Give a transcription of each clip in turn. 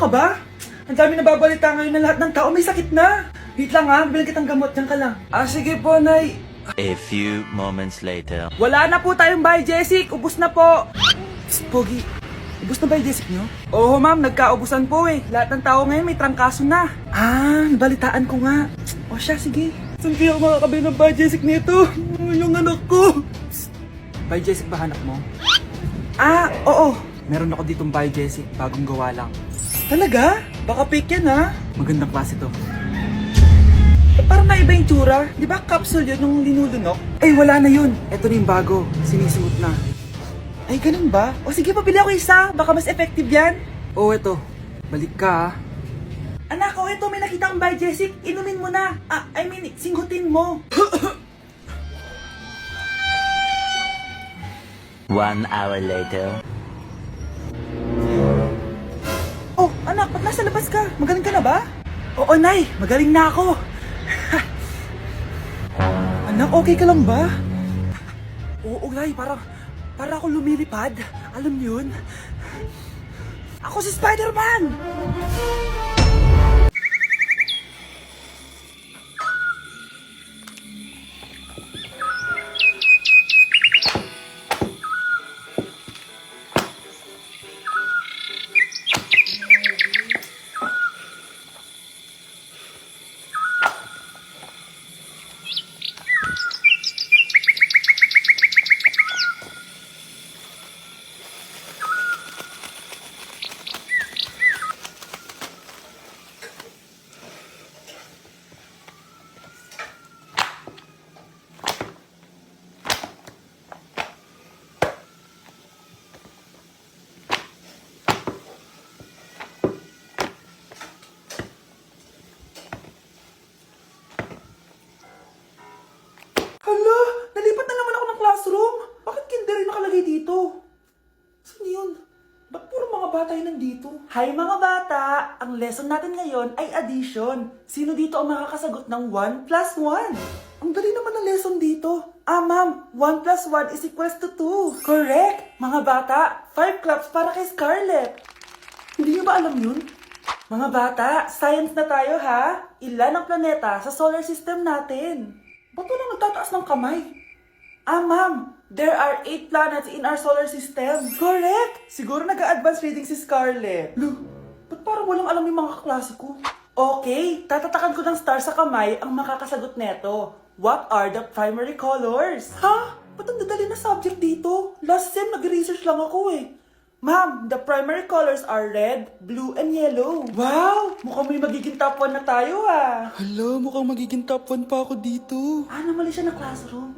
ka ba? Ang dami nababalita ngayon na lahat ng tao may sakit na. Wait lang ha, bilang kitang gamot, dyan ka lang. Sige po, Nay. A few moments later. Wala na po tayong Biogesic, ubus na po. Psst, Pogi, ubus na Biogesic nyo? Oo ma'am, nagkaubusan po eh. Lahat ng tao ngayon may trangkaso na. Nabalitaan ko nga. O siya, sige. Saan kaya ako makakabili ng Biogesic nito? Yung anak ko. Psst, Biogesic ba hanap mo? Oo. Meron ako ditong Biogesic, bagong gawa lang. Talaga? Baka fake yan ha? Magandang klase to. Parang naiba yung tsura. Di ba capsule yun nung linulunok? Ay, wala na yun. Ito na yung bago. Sinisuot na. Ay, ganun ba? O sige, pabili ako isa. Baka mas effective yan. Oo, eto. Balik ka ha. Anak, ito. May nakita akong Biogesic. Inumin mo na. Singhutin mo. 1 hour later. Oh, anak, ba't nasa labas ka? Magaling ka na ba? Oo, Nay. Magaling na ako. Anak, okay ka lang ba? Oo, Nay. Para ako lumilipad. Alam niyo yun? Ako si Spider-Man! Hala, nalipat na naman ako ng classroom. Bakit kinder yung nakalagay dito? Saan yun? Ba't puro mga bata yung nandito? Hi mga bata! Ang lesson natin ngayon ay addition. Sino dito ang makakasagot ng 1 plus 1? Ang dali naman ng lesson dito. Ma'am, 1 plus 1 is equals to 2. Correct! Mga bata, 5 claps para kay Scarlett. Hindi niyo ba alam yun? Mga bata, science na tayo ha? Ilan ang planeta sa solar system natin? Ba't walang nagtataas ng kamay? Ma'am, there are 8 planets in our solar system. Correct! Siguro nag-a-advance reading si Scarlett. Lo, ba't parang walang alam yung mga kaklase ko? Okay, tatatakan ko ng star sa kamay ang makakasagot neto. What are the primary colors? Ha? Ba't ang dadali na subject dito? Last sem, nag-research lang ako eh. Ma'am, the primary colors are red, blue, and yellow. Wow! Mukhang may magiging top 1 na tayo ah. Hala, mukhang magiging top 1 pa ako dito. Namali siya ng classroom.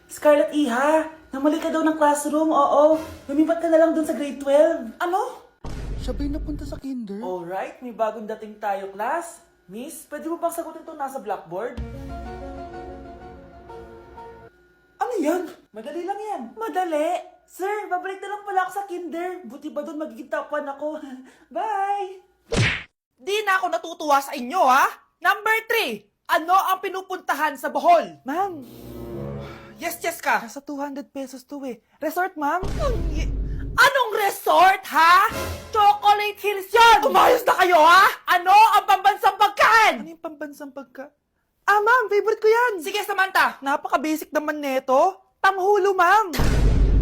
Scarlett Iha, namali ka daw ng classroom, oo. Lumipat ka na lang dun sa grade 12. Ano? Siya ba'y napunta sa kinder? Alright, may bagong dating tayo, class. Miss, pwede mo bang sagutin ito nasa blackboard? Ano yan? Madali lang yan. Madali? Sir, babalik na lang pala ako sa kinder. Buti ba doon magiging top 1 ako? Bye! Di na ako natutuwa sa inyo, ha? Number 3, ano ang pinupuntahan sa Bohol? Ma'am, Yes ka. nasa 200 pesos to eh. Resort, ma'am? Anong resort, ha? Chocolate Hills yun! Umayos na kayo, ha? Ano ang pambansang Ano pagkain? yung pambansang pagka... Ma'am, favorite ko yan. Sige, Samantha. Napaka-basic naman neto. Tanghulo, ma'am.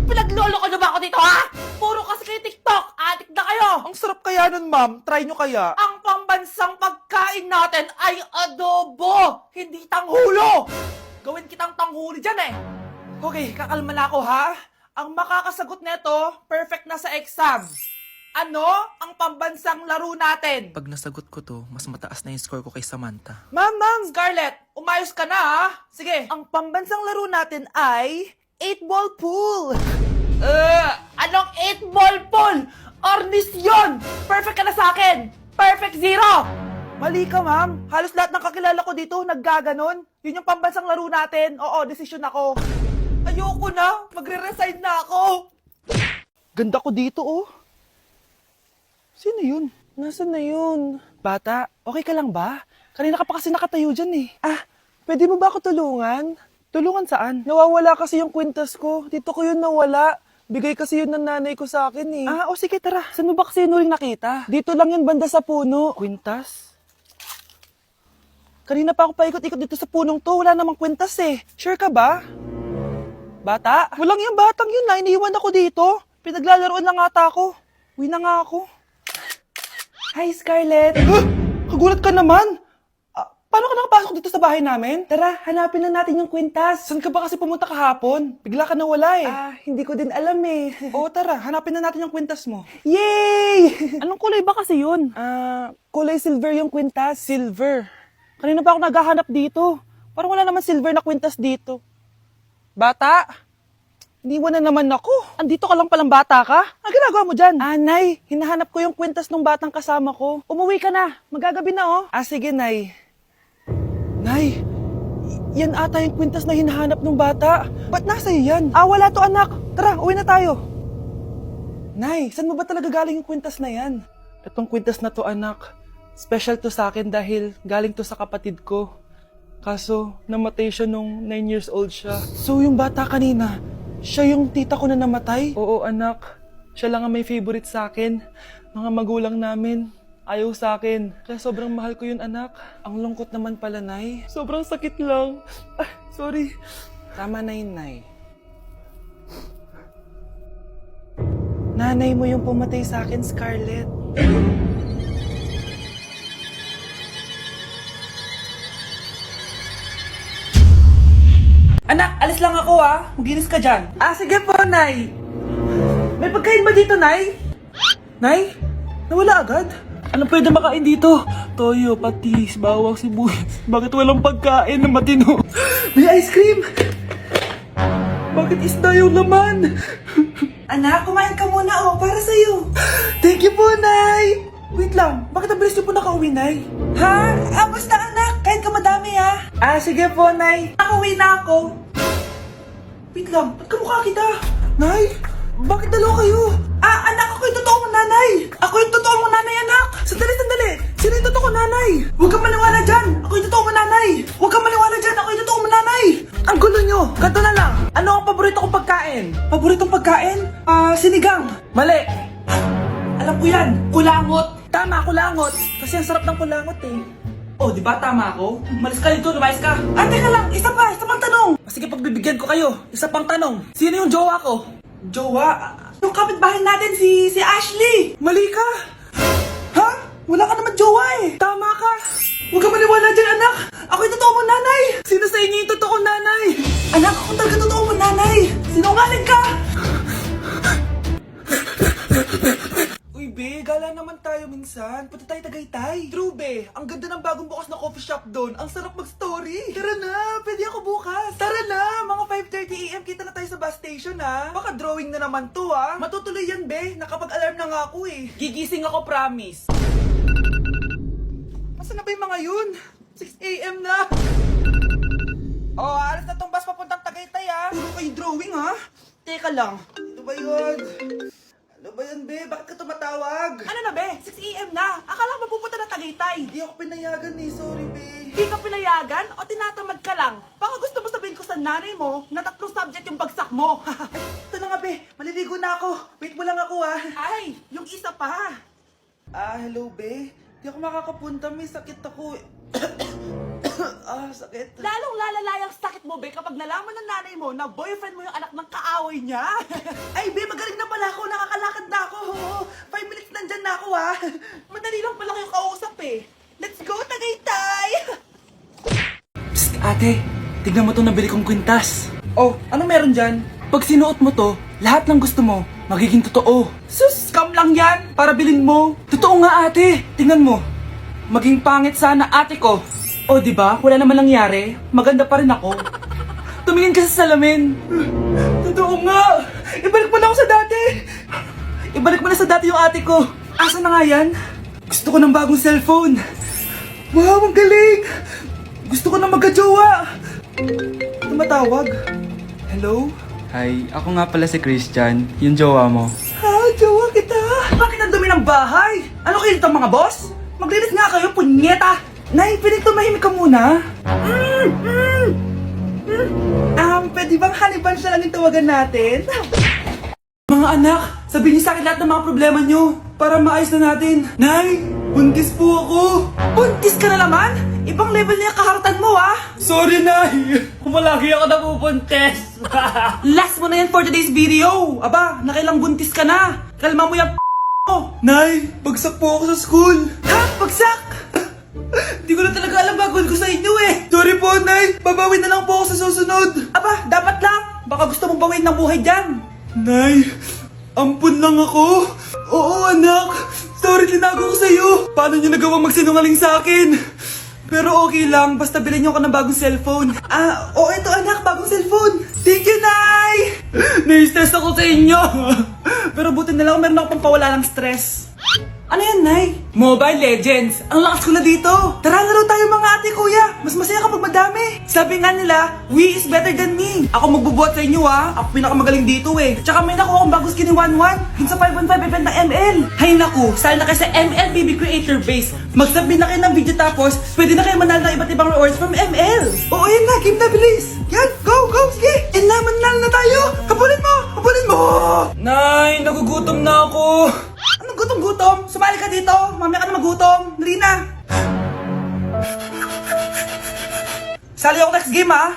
Pinaglolo ko na ba ako dito, ha? Puro kasi kayo TikTok. Adik na kayo. Ang sarap kaya nun, ma'am. Try nyo kaya. Ang pambansang pagkain natin ay adobo, hindi tanghulo. Gawin kitang tanghuli dyan eh. Okay, kakalma na ako, ha? Ang makakasagot nito, perfect na sa exam. Ano ang pambansang laro natin? Pag nasagot ko to, mas mataas na yung score ko kay Samantha. Ma'am. Scarlett, umayos ka na ha? Sige. Ang pambansang laro natin ay 8-ball pool. Anong 8-ball pool? Ornis yun! Perfect ka na sa akin! Perfect 0! Mali ka, ma'am. Halos lahat ng kakilala ko dito naggaganon. Yun yung pambansang laro natin. Oo, desisyon ako. Ayoko na! Magre-resign na ako! Ganda ko dito, oh. Sino yun? Nasaan na yun? Bata, okay ka lang ba? Kanina ka pa kasi nakatayo dyan eh. Pwede mo ba ako tulungan? Tulungan saan? Nawawala kasi yung kwintas ko. Dito ko yun nawala. Bigay kasi yun ng nanay ko sa akin eh. O sige tara. Saan mo ba kasi yun uling nakita? Dito lang yun banda sa puno. Kwintas? Kanina pa ako paikot-ikot dito sa punong to. Wala namang kwintas eh. Sure ka ba? Bata? Walang yung batang yun na. Iniwan ako dito. Pinaglalaroan lang ata ako. Uwi na nga ako. Hi, Scarlett. Kagulat ka naman. Paano ka nakapasok dito sa bahay namin? Tara, hanapin na natin yung kwintas. Saan ka ba kasi pumunta kahapon? Bigla ka nawala eh. Hindi ko din alam eh. Oo, tara, hanapin na natin yung kwintas mo. Yay! Anong kulay ba kasi yun? Kulay silver yung kwintas. Silver. Kanina pa ako naghahanap dito. Parang wala naman silver na kwintas dito. Bata? Iniwan na naman ako. Andito ka lang palang bata ka? Ang ginagawa mo dyan? Nay, hinahanap ko yung kwintas ng batang kasama ko. Umuwi ka na. Magagabi na oh. Sige, Nay. Nay, yan ata yung kwintas na hinahanap ng bata. Ba't nasa iyo yan? Wala to anak. Tara, uwi na tayo. Nay, saan mo ba talaga galing yung kwintas na yan? Itong kwintas na to anak, special to sa akin dahil galing to sa kapatid ko. Kaso, namatay siya nung 9 years old siya. So yung bata kanina, siya yung tita ko na namatay? Oo anak, siya lang ang may favorite sa akin. Mga magulang namin. Ayaw sa akin. Kaya sobrang mahal ko yun, anak. Ang lungkot naman pala, Nay. Sobrang sakit lang. Sorry. Tama na yun, Nay. Nanay mo yung pumatay sa akin, Scarlett. Anak, alis lang ako Maginis ka dyan. Sige po, Nay. May pagkain ba dito, Nay? Nay? Nawala agad? Ano pwede makain dito? Toyo, patis, bawang, sibuyas. Bakit walang pagkain na matino? May ice cream! Bakit isda yung laman? Anak, kumain ka muna para sa'yo. Thank you po, Nay! Wait lang, bakit ang bilis niyo po nakauwi, Nay? Basta anak, kain ka madami sige po, Nay. Nakauwi na ako. Wait lang, ba't kamukha kita? Nay, bakit dalawa kayo? Anak, ako yung totoo mong nanay. Ako yung totoo mong nanay, anak. Sandali. Sino yung totoo kong nanay? Huwag kang maniwala dyan. Ako yung totoo mong nanay. Huwag kang maniwala dyan. Ako yung totoo mong nanay. Ang gulo nyo. Ganto na lang. Ano ang paborito kong pagkain? Paboritong pagkain? Sinigang. Mali. Alam ko yan. Kulangot. Tama, kulangot. Kasi ang sarap ng kulangot eh. Di ba tama ako? Malis ka dito, lumayas ka. Teka lang. Isa pang tanong. Sige, pagbibigyan ko kayo. Isa pang tanong. Sino yung jowa ko? Jowa? Yung kapitbahay natin, si Ashley! Mali ka! Wala ka naman jowa eh! Tama ka! Huwag ka maniwala dyan, anak! Ako yung totoo mong nanay! Sino sa inyo yung totoo nanay? Anak, ako talaga totoo mong nanay! Sinungaling ka! Uy, be, gala naman tayo minsan. Punta tayo Tagaytay. True, be. Ang ganda ng bagong bukas na coffee shop doon. Ang sarap mag-story. Tara na, pwede ako bukas. Tara na, mga 5:30 AM kita na tayo sa bus station, Baka drawing na naman to, Matutuloy yan, be. Nakapag-alarm na nga ako, eh. Gigising ako, promise. Nasaan na ba yung mga yun? 6 AM na. Alas na tong bus papuntang Tagaytay, Puro kayo drawing, Teka lang. Ito ba yun? Ano ba yan, be? Bakit ka tumatawag? Ano na, be? 6 AM na. Akala ko mapupunta na Tagaytay. Hindi ako pinayagan eh. Sorry, be. Hindi ka pinayagan o tinatamad ka lang? Baka gusto mo sabihin ko sa nanay mo na 3 subject yung bagsak mo. Ito na nga, be. Maliligo na ako. Wait mo lang ako, Ay, yung isa pa. Hello, be. Hindi ako makakapunta. May sakit ako. Sakit. Lalong lalala yung sakit mo, be, kapag nalaman ng nanay mo na boyfriend mo yung anak ng kaaway niya. Ay, be, magaling na pala ako. Nakakalakad na ako. 5 minutes nandyan na ako, Madali lang pala kayong kausap, eh. Let's go, Tagaytay! Psst, ate. Tignan mo to nabili kong kwintas. Ano meron dyan? Pag sinuot mo to, lahat ng gusto mo, magiging totoo. Sus, scam lang yan. Para bilhin mo. Totoo nga, ate. Tingnan mo. Maging pangit sana ate ko. Di ba? Wala naman nangyari. Maganda pa rin ako. Tumingin ka sa salamin. Totoo nga. Ibalik mo na ako sa dati. Ibalik mo na sa dati yung ate ko. Asa na nga yan? Gusto ko ng bagong cellphone. Wow, ang galing. Gusto ko na magka-jowa. Tumatawag. Hello? Hi, ako nga pala si Christian, yung jowa mo. Jowa kita. Bakit ang dumi ng bahay? Ano kayo dito mga boss? Maglinis nga kayo, punyeta! Nay, pwede tumahimik ka muna? Pwede bang honey bunch na lang yung tawagan natin? Mga anak, sabihin niyo sa akin lahat ng mga problema niyo para maayos na natin. Nay, buntis po ako. Buntis ka na naman? Ibang level na yung kaharatan mo, ah. Sorry, Nay. Kumalagi ako nabubuntes. Last mo na yan for today's video. Aba, nakailang buntis ka na. Kalma mo yung mo. Nay, bagsak po ako sa school. Ha? Bagsak? Hindi ko na talaga alam gagawin ko sa inyo eh. Sorry po, Nay. Babawi na lang po ako sa susunod. Aba, dapat lang. Baka gusto mong bawiin ng buhay dyan. Nay, ampun lang ako. Oo, anak. Sorry, tinago ko sa'yo. Paano niyo nagawang magsinungaling sa akin? Pero okay lang, basta bilhin niyo ako ng bagong cellphone. Oo, ito anak, bagong cellphone. Thank you, Nay! Nai-stress ako sa inyo. Pero buti na lang, meron ako pampawala ng stress. Ano yan, Nay? Mobile Legends. Ang lakas ko na dito. Tara, laro tayo mga ate, kuya. Mas masaya kapag madami. Sabi nga nila, we is better than me. Ako magbubuhat sa inyo, ha. Ako pinakamagaling dito, eh. Tsaka may nakuha akong bagong skin ni 1-1. Yun sa 515 event ng ML. Hay naku, sali na kayo sa ML BB Creator Base. Mag-submit na kayo ng video tapos, pwede na kayo manalo ng iba't ibang rewards from ML. Oo, yan na. Game na, bilis. Yan, go, go, sige. Yan na, manalo na tayo. Habulin mo, habulin mo. Nay, nagugutom na ako. Anong gutom-gutom? Sumali ka dito. Mamaya ka na magutom. Dali na. Sali ako next game, ha?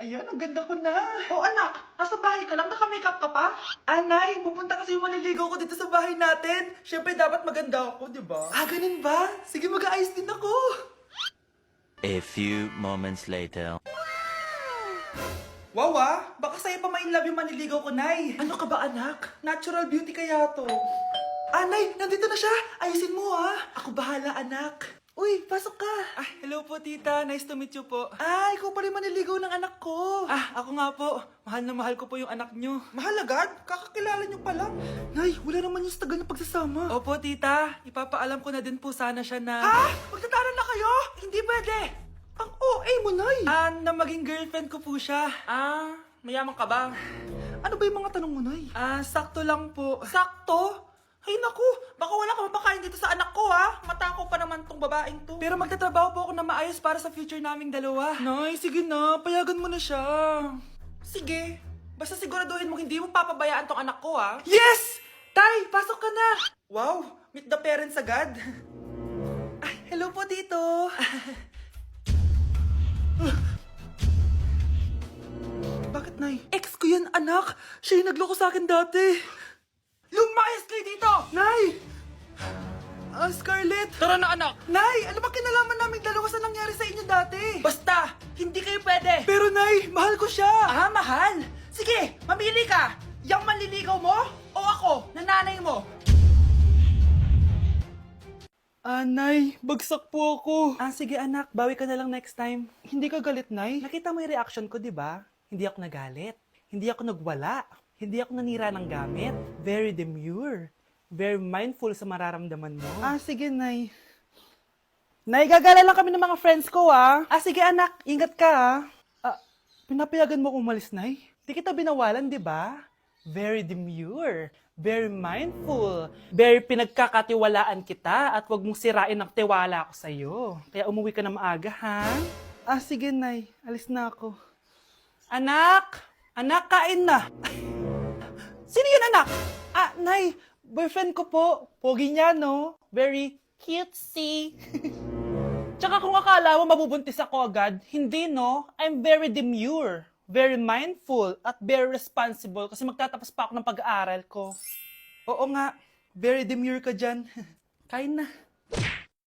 Ayan, ang ganda ko na. Oh, anak, nasa bahay ka lang, naka-makeup ka pa? Anay, pupunta kasi yung maniligaw ko dito sa bahay natin. Siyempre, dapat maganda ako, di ba? Ganun ba? Sige, mag-aayos din ako. A few moments later. Wow, baka sa'yo pa ma-inlove yung maniligaw ko, Nay. Ano ka ba, anak? Natural beauty kaya to. Nay, nandito na siya. Ayusin mo, Ako bahala, anak. Uy, pasok ka. Hello po, tita. Nice to meet you po. Ikaw pa rin maniligaw ng anak ko. Ako nga po. Mahal na mahal ko po yung anak nyo. Mahal agad? Kakakilala nyo pa lang. Nay, wala naman yung tagal na pagsasama. Opo, tita. Ipapaalam ko na din po sana siya na... Magtataran na kayo? Hindi pwede. Ang OA mo, Nay. Na maging girlfriend ko po siya. Mayaman ka ba? Ano ba yung mga tanong mo, Nay? Sakto lang po. Sakto? Ay naku, baka wala ka mapakain dito sa anak ko, Matako pa naman tong babaeng to. Pero magtatrabaho po ako na maayos para sa future naming dalawa. Nay, sige na, payagan mo na siya. Sige, basta siguraduhin mo hindi mo papabayaan tong anak ko, Yes! Tay, pasok ka na. Wow, meet the parents agad. Hello po, tito. Bakit, Nay? Ex ko yan, anak. Siya yung nagloko sa akin dati. Lumayas kayo dito! Nay! Scarlett! Tara na, anak. Nay! Ano ba kinalaman namin dalawa sa nangyari sa inyo dati? Basta, hindi kayo pwede. Pero Nay, mahal ko siya! Mahal? Sige, mamili ka. Yang manliligaw mo o ako, nanay mo? Nay, bagsak po ako. Sige anak, bawi ka na lang next time. Hindi ka galit, Nay? Nakita mo yung reaction ko, di ba? Hindi ako nagalit. Hindi ako nagwala. Hindi ako nanira ng gamit. Very demure. Very mindful sa mararamdaman mo. Sige, Nay. Nay, gagala lang kami ng mga friends ko, sige, anak. Ingat ka, pinapayagan mo kong umalis, Nay? Di kita binawalan, di ba? Very demure. Very mindful. Very pinagkakatiwalaan kita at wag mong sirain ang tiwala ko sa'yo. Kaya umuwi ka na maaga, ha? Sige, Nay. Alis na ako. Anak! Anak, kain na! Sino yun, anak? Nay, boyfriend ko po. Pogi niya, no? Very cutesy. Tsaka kung akala mo mabubuntis ako agad, hindi, no? I'm very demure, very mindful, at very responsible kasi magtatapos pa ako ng pag-aaral ko. Oo nga, very demure ka dyan. Kain na.